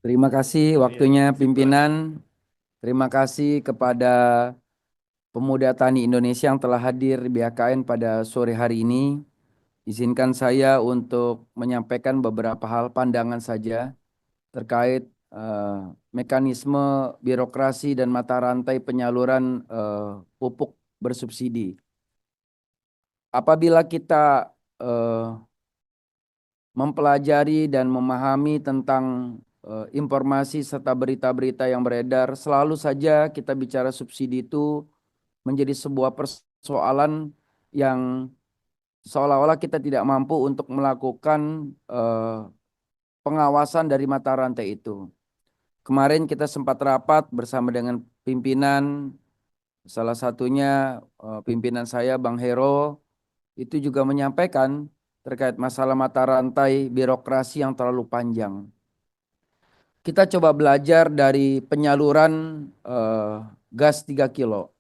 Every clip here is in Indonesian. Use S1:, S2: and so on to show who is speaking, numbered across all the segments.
S1: Terima kasih
S2: Oh iya,
S1: waktunya
S2: kesimpulan.
S1: pimpinan. Terima kasih kepada pemuda tani Indonesia yang telah hadir di BKN pada sore hari ini. Izinkan saya untuk menyampaikan beberapa hal pandangan saja terkait mekanisme birokrasi dan mata rantai penyaluran pupuk bersubsidi. Apabila kita eh, mempelajari dan memahami tentang informasi serta berita-berita yang beredar, selalu saja kita bicara subsidi itu menjadi sebuah persoalan yang seolah-olah kita tidak mampu untuk melakukan pengawasan dari mata rantai itu. Kemarin kita sempat rapat bersama dengan pimpinan, salah satunya pimpinan saya Bang Hero, itu juga menyampaikan terkait masalah mata rantai birokrasi yang terlalu panjang. Kita coba belajar dari penyaluran gas 3 kilo.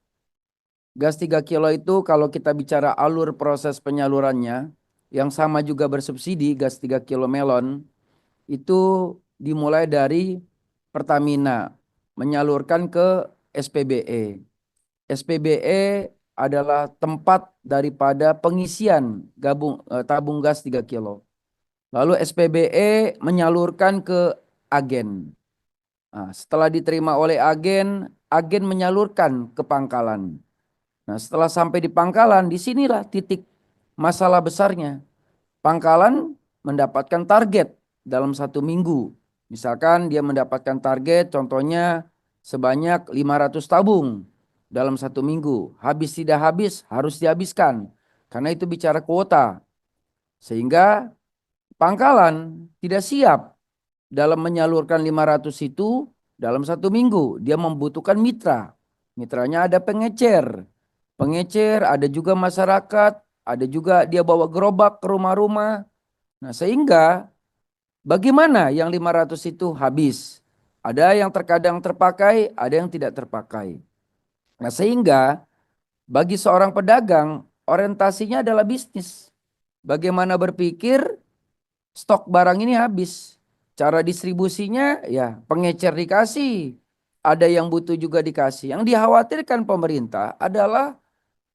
S1: Gas 3 kilo itu kalau kita bicara alur proses penyalurannya, yang sama juga bersubsidi, gas 3 kilo melon, itu dimulai dari Pertamina, menyalurkan ke SPBE. SPBE adalah tempat daripada pengisian tabung gas 3 kilo. Lalu SPBE menyalurkan ke agen. Nah, setelah diterima oleh agen, agen menyalurkan ke pangkalan. Nah, setelah sampai di pangkalan, disinilah titik masalah besarnya. Pangkalan mendapatkan target dalam 1 minggu. Misalkan dia mendapatkan target, contohnya sebanyak 500 tabung dalam 1 minggu. Habis tidak habis, harus dihabiskan. Karena itu bicara kuota. Sehingga pangkalan tidak siap dalam menyalurkan 500 itu dalam 1 minggu. Dia membutuhkan mitra. Mitranya ada pengecer. Pengecer, ada juga masyarakat, ada juga dia bawa gerobak ke rumah-rumah. Nah, sehingga bagaimana yang 500 itu habis? Ada yang terkadang terpakai, ada yang tidak terpakai. Nah, sehingga bagi seorang pedagang, orientasinya adalah bisnis. Bagaimana berpikir stok barang ini habis. Cara distribusinya ya pengecer dikasih. Ada yang butuh juga dikasih. Yang dikhawatirkan pemerintah adalah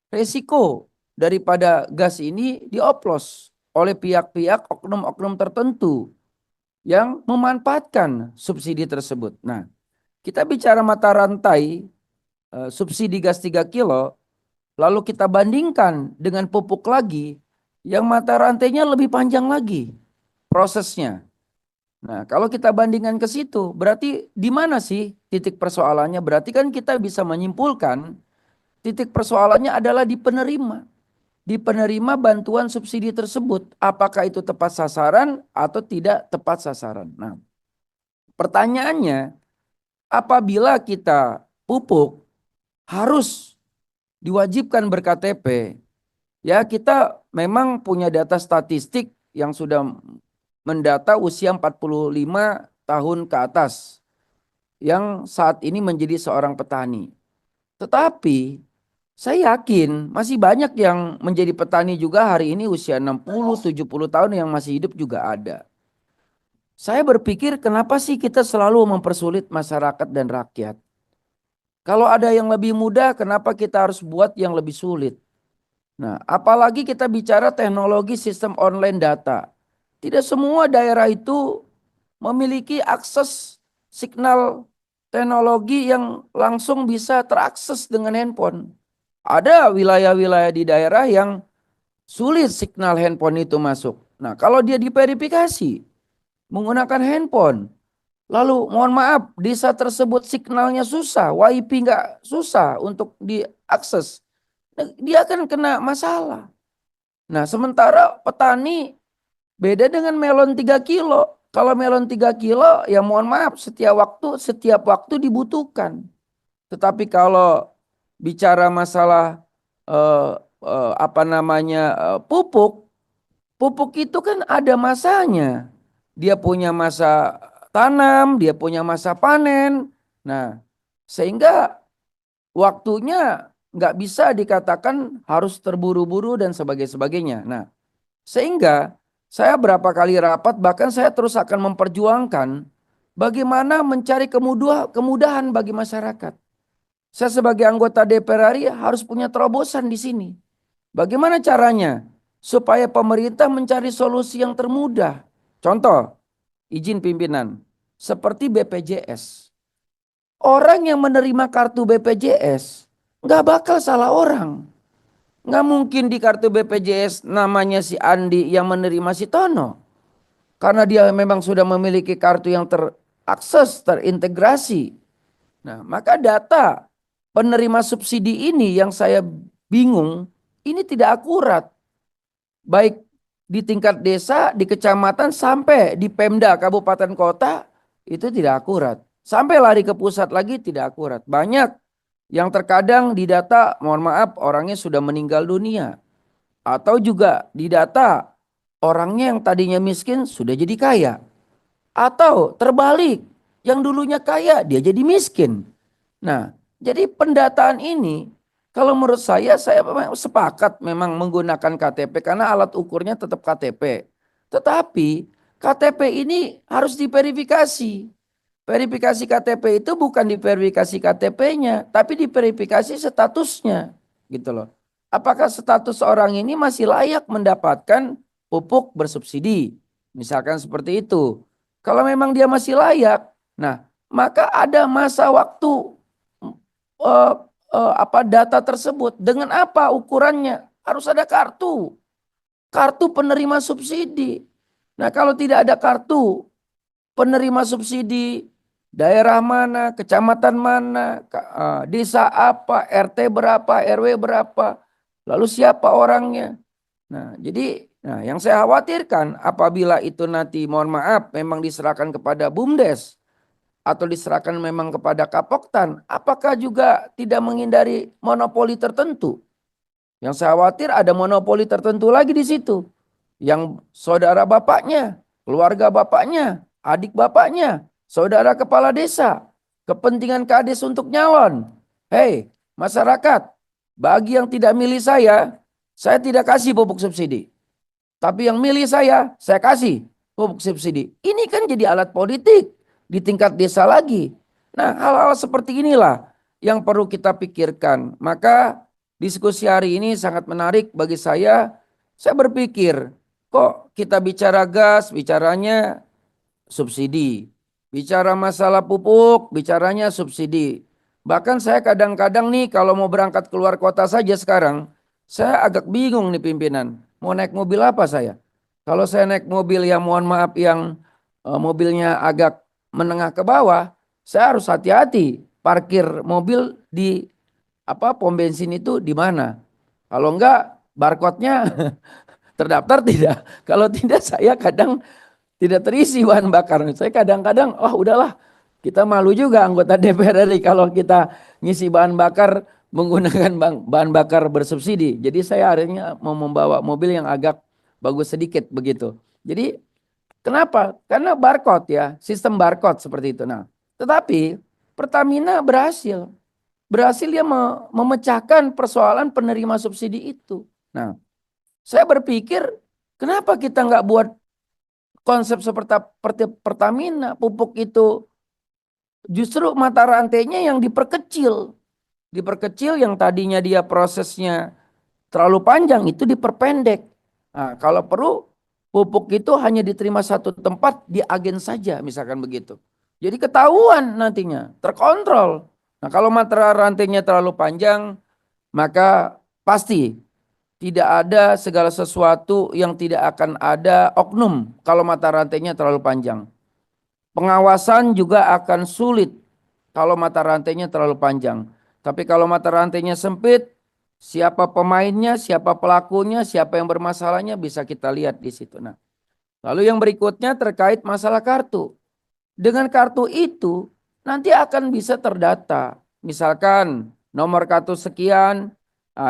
S1: resiko daripada gas ini dioplos oleh pihak-pihak oknum-oknum tertentu yang memanfaatkan subsidi tersebut. Nah, kita bicara mata rantai subsidi gas 3 kilo, lalu kita bandingkan dengan pupuk lagi yang mata rantainya lebih panjang lagi prosesnya. Nah, kalau kita bandingkan ke situ, berarti di mana sih titik persoalannya? Berarti kan kita bisa menyimpulkan titik persoalannya adalah di penerima. Di penerima bantuan subsidi tersebut. Apakah itu tepat sasaran atau tidak tepat sasaran? Nah, pertanyaannya, apabila kita pupuk harus diwajibkan ber-KTP, ya kita memang punya data statistik yang sudah mendata usia 45 tahun ke atas yang saat ini menjadi seorang petani. Tetapi saya yakin masih banyak yang menjadi petani juga hari ini usia 60, 70 tahun yang masih hidup juga ada. Saya berpikir kenapa sih kita selalu mempersulit masyarakat dan rakyat? Kalau ada yang lebih mudah, kenapa kita harus buat yang lebih sulit? Nah, apalagi kita bicara teknologi sistem online data. Tidak semua daerah itu memiliki akses signal teknologi yang langsung bisa terakses dengan handphone. Ada wilayah-wilayah di daerah yang sulit signal handphone itu masuk. Nah, kalau dia diverifikasi menggunakan handphone, lalu mohon maaf, desa tersebut signalnya susah, WiFi nggak susah untuk diakses, nah, dia akan kena masalah. Nah, sementara petani beda dengan melon 3 kilo. Kalau melon 3 kilo, ya mohon maaf, setiap waktu dibutuhkan. Tetapi kalau bicara masalah eh, apa namanya pupuk, pupuk itu kan ada masanya. Dia punya masa tanam, dia punya masa panen. Nah, sehingga waktunya nggak bisa dikatakan harus terburu-buru dan sebagainya. Nah, sehingga saya berapa kali rapat bahkan saya terus akan memperjuangkan bagaimana mencari kemudahan bagi masyarakat. Saya sebagai anggota DPR RI harus punya terobosan di sini. Bagaimana caranya supaya pemerintah mencari solusi yang termudah? Contoh, izin pimpinan, seperti BPJS. Orang yang menerima kartu BPJS nggak bakal salah orang. Nggak mungkin di kartu BPJS namanya si Andi yang menerima si Tono. Karena dia memang sudah memiliki kartu yang terakses, terintegrasi. Nah, maka data penerima subsidi ini yang saya bingung, ini tidak akurat. Baik di tingkat desa, di kecamatan, sampai di Pemda, kabupaten kota, itu tidak akurat. Sampai lari ke pusat lagi tidak akurat. Banyak yang terkadang di data, mohon maaf, orangnya sudah meninggal dunia. Atau juga di data, orangnya yang tadinya miskin sudah jadi kaya. Atau terbalik, yang dulunya kaya dia jadi miskin. Nah, jadi pendataan ini kalau menurut saya memang sepakat memang menggunakan KTP karena alat ukurnya tetap KTP. Tetapi KTP ini harus diverifikasi. Verifikasi KTP itu bukan diverifikasi KTP-nya, tapi diverifikasi statusnya, gitu loh. Apakah status orang ini masih layak mendapatkan pupuk bersubsidi? Misalkan seperti itu. Kalau memang dia masih layak, nah maka ada masa waktu eh, data tersebut. Dengan apa ukurannya? Harus ada kartu. Kartu penerima subsidi. Nah, kalau tidak ada kartu penerima subsidi, daerah mana, kecamatan mana, desa apa, RT berapa, RW berapa, lalu siapa orangnya. Nah, jadi yang saya khawatirkan apabila itu nanti mohon maaf memang diserahkan kepada BUMDes atau diserahkan memang kepada Kapoktan, apakah juga tidak menghindari monopoli tertentu? Yang saya khawatir ada monopoli tertentu lagi di situ. Yang saudara bapaknya, keluarga bapaknya, adik bapaknya, saudara kepala desa, kepentingan kades untuk nyalon. Hei, masyarakat, bagi yang tidak milih saya tidak kasih pupuk subsidi. Tapi yang milih saya kasih pupuk subsidi. Ini kan jadi alat politik di tingkat desa lagi. Nah, hal-hal seperti inilah yang perlu kita pikirkan. Maka diskusi hari ini sangat menarik bagi saya. Saya berpikir, kok kita bicara gas, bicaranya subsidi. Bicara masalah pupuk, bicaranya subsidi. Bahkan saya kadang-kadang nih kalau mau berangkat keluar kota saja sekarang, saya agak bingung nih pimpinan. Mau naik mobil apa saya? Kalau saya naik mobil yang mohon maaf yang mobilnya agak menengah ke bawah, saya harus hati-hati parkir mobil di pom bensin itu di mana. Kalau enggak barcode-nya terdaftar tidak. Kalau tidak saya kadang tidak terisi bahan bakar. Saya kadang-kadang, oh udahlah, kita malu juga anggota DPR RI kalau kita ngisi bahan bakar menggunakan bahan bakar bersubsidi. Jadi saya akhirnya mau membawa mobil yang agak bagus sedikit begitu. Jadi kenapa? Karena barcode ya, sistem barcode seperti itu. Nah, tetapi Pertamina berhasil. Berhasil dia memecahkan persoalan penerima subsidi itu. Nah, saya berpikir kenapa kita nggak buat konsep seperti Pertamina, pupuk itu justru mata rantainya yang diperkecil. Diperkecil yang tadinya dia prosesnya terlalu panjang itu diperpendek. Nah, kalau perlu pupuk itu hanya diterima satu tempat di agen saja misalkan begitu. Jadi ketahuan nantinya, terkontrol. Nah, kalau mata rantainya terlalu panjang, maka pasti tidak ada segala sesuatu yang tidak akan ada oknum kalau mata rantainya terlalu panjang. Pengawasan juga akan sulit kalau mata rantainya terlalu panjang. Tapi kalau mata rantainya sempit, siapa pemainnya, siapa pelakunya, siapa yang bermasalahnya bisa kita lihat di situ. Nah, lalu yang berikutnya terkait masalah kartu. Dengan kartu itu nanti akan bisa terdata. Misalkan nomor kartu sekian,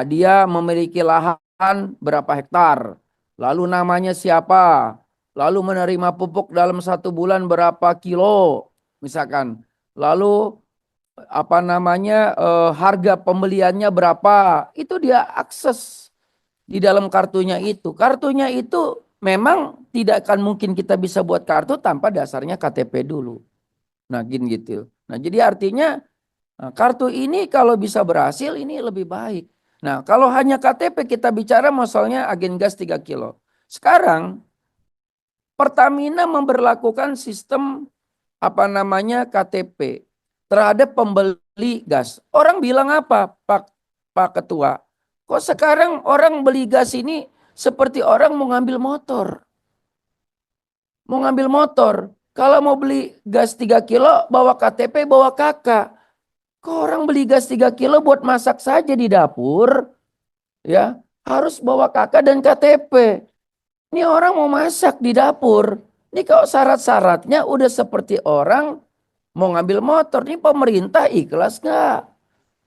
S1: dia memiliki lahan berapa hektar, lalu namanya siapa, lalu menerima pupuk dalam 1 bulan berapa kilo, misalkan, lalu harga pembeliannya berapa, itu dia akses di dalam kartunya itu. Kartunya itu memang tidak akan mungkin kita bisa buat kartu tanpa dasarnya KTP dulu. Nah, gini gitu. Nah, jadi artinya kartu ini kalau bisa berhasil ini lebih baik. Nah, kalau hanya KTP kita bicara misalnya agen gas 3 kilo. Sekarang Pertamina memberlakukan sistem apa namanya KTP terhadap pembeli gas. Orang bilang apa, Pak Ketua? Kok sekarang orang beli gas ini seperti orang mau ngambil motor. Mau ngambil motor. Kalau mau beli gas 3 kilo, bawa KTP, bawa kakak. Kok orang beli gas 3 kilo buat masak saja di dapur, ya harus bawa kakak dan KTP. Ini orang mau masak di dapur. Ini kalau syarat-syaratnya udah seperti orang mau ngambil motor. Ini pemerintah ikhlas nggak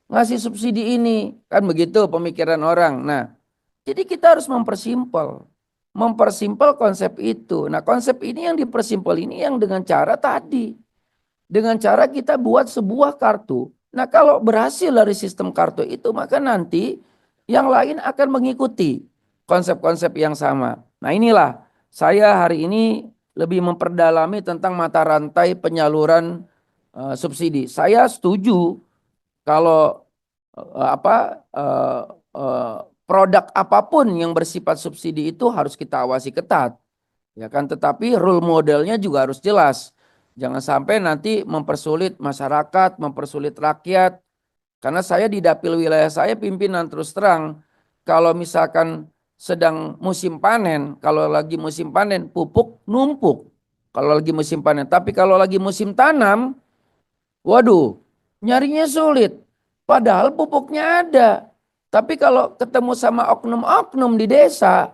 S1: ngasih subsidi ini? Kan begitu pemikiran orang. Nah, jadi kita harus mempersimpel. Mempersimpel konsep itu. Nah, konsep ini yang dipersimpel ini yang dengan cara tadi. Dengan cara kita buat sebuah kartu. Nah, kalau berhasil dari sistem kartu itu, maka nanti yang lain akan mengikuti konsep-konsep yang sama. Nah, inilah saya hari ini lebih memperdalami tentang mata rantai penyaluran subsidi. Saya setuju kalau produk apapun yang bersifat subsidi itu harus kita awasi ketat. Ya kan, tetapi role modelnya juga harus jelas. Jangan sampai nanti mempersulit masyarakat, mempersulit rakyat. Karena saya di dapil wilayah saya pimpinan terus terang. Kalau misalkan sedang musim panen, kalau lagi musim panen pupuk numpuk. Kalau lagi musim panen, tapi kalau lagi musim tanam, waduh, nyarinya sulit. Padahal pupuknya ada. Tapi kalau ketemu sama oknum-oknum di desa,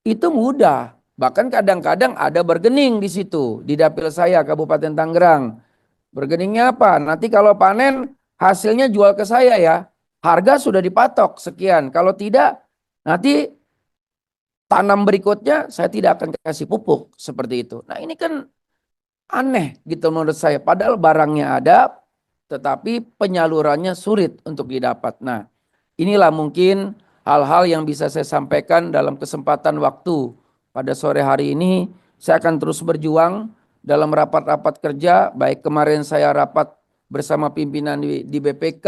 S1: itu mudah. Bahkan kadang-kadang ada bergening di situ, di dapil saya Kabupaten Tangerang. Bergeningnya apa? Nanti kalau panen hasilnya jual ke saya ya. Harga sudah dipatok sekian. Kalau tidak, nanti tanam berikutnya saya tidak akan kasih pupuk seperti itu. Nah, ini kan aneh gitu menurut saya. Padahal barangnya ada, tetapi penyalurannya sulit untuk didapat. Nah, inilah mungkin hal-hal yang bisa saya sampaikan dalam kesempatan waktu pada sore hari ini. Saya akan terus berjuang dalam rapat-rapat kerja, baik kemarin saya rapat bersama pimpinan di BPK,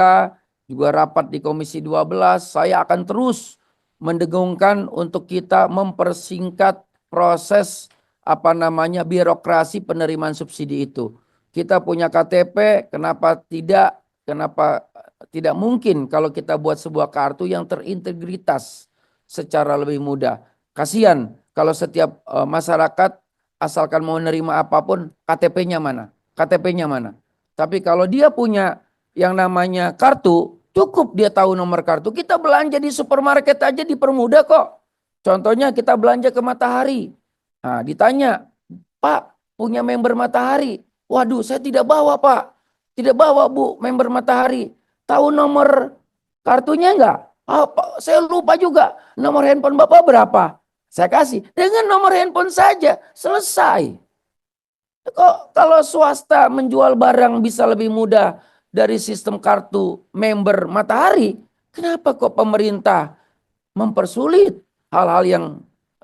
S1: juga rapat di Komisi 12, saya akan terus mendengungkan untuk kita mempersingkat proses apa namanya birokrasi penerimaan subsidi itu. Kita punya KTP, kenapa tidak? Kenapa tidak mungkin kalau kita buat sebuah kartu yang terintegritas secara lebih mudah. Kasihan kalau setiap masyarakat asalkan mau menerima apapun, KTP-nya mana? KTP-nya mana? Tapi kalau dia punya yang namanya kartu, cukup dia tahu nomor kartu. Kita belanja di supermarket aja dipermudah kok. Contohnya kita belanja ke Matahari. Nah, ditanya, Pak, punya member Matahari? Waduh, saya tidak bawa, Pak. Tidak bawa, Bu, member Matahari. Tahu nomor kartunya enggak? Ah, Pak, saya lupa juga. Nomor handphone Bapak berapa? Saya kasih. Dengan nomor handphone saja, selesai. Kok kalau swasta menjual barang bisa lebih mudah dari sistem kartu member Matahari? Kenapa kok pemerintah mempersulit hal-hal yang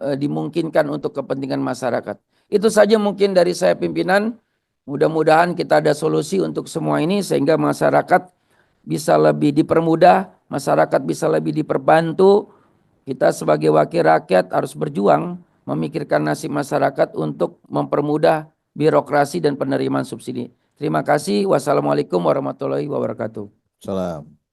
S1: dimungkinkan untuk kepentingan masyarakat? Itu saja mungkin dari saya pimpinan. Mudah-mudahan kita ada solusi untuk semua ini sehingga masyarakat bisa lebih dipermudah, masyarakat bisa lebih diperbantu. Kita sebagai wakil rakyat harus berjuang memikirkan nasib masyarakat untuk mempermudah birokrasi dan penerimaan subsidi. Terima kasih. Wassalamualaikum warahmatullahi wabarakatuh.
S2: Salam.